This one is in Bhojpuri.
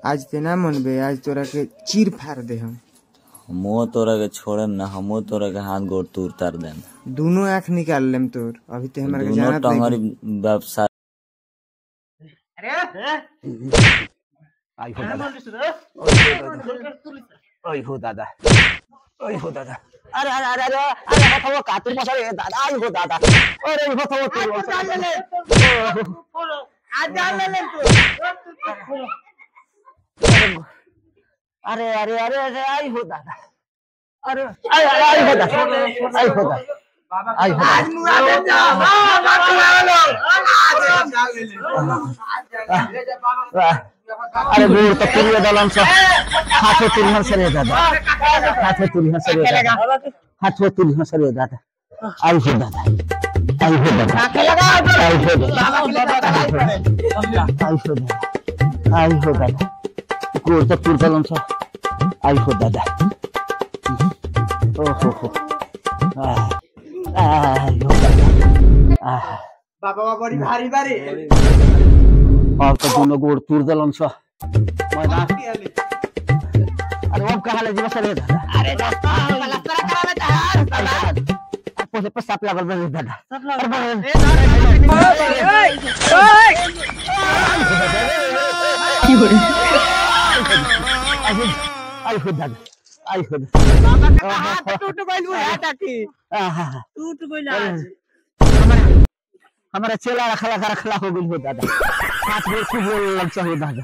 आज ते ना मनबे, आज तोरा के चीर फाड़ दे हम। हमो तोरा के छोड़म ना, हमो तोरा के हाथ गोड़ तोड़ तार देम। दोनों आँख निकाल लेम तोर। अभी ते हमारे के दोनों जानत टंगरी नहीं। व्यवसाय। अरे आई हो दादा, आई हो दादा, आई हो दादा। अरे अरे अरे अरे अरे बताओ कातुर मसा रे दादा, आई हो दादा। अरे बताओ तू आज जान ले तू। अरे अरे अरे अरे आई हो दादा। अरे आई आई हो दादा, आई हो दादा, आई हो आज मुआ दे जा। हां बाबा लो। आज ले जा बाबा। अरे गोर तो पूरी दलम से हाथों तुरहन से रे दादा, हाथों तुरहन से रे दादा, हाथों तुरहन से रे दादा। आई हो दादा, आई हो दादा, आंखें लगा। आई हो दादा, बाबा के दादा आई हो दादा, आई हो दादा। गोर तो पूरी दलम से आई हो दादा। ओहो हो, आई हो दादा। बाबा बड़ी भारी भारी। अब तो दोनों गोड़ तोड़ दलन सा मैदान। अरे अब कहाँ ले जीवा सरे दादा। अरे दोस्तों प्लास्टर करावे त है दादा। पोसे पे साप लागल बे दादा। सब लोग ए आई हो दादा, आई हो दादा। बाबा का हाथ टूट गइल है टाटी। टूट गइल आज। हमारा चेला रखला हो गइल हो दादा। हाथ में खूब बोल लग चाहिए दादा।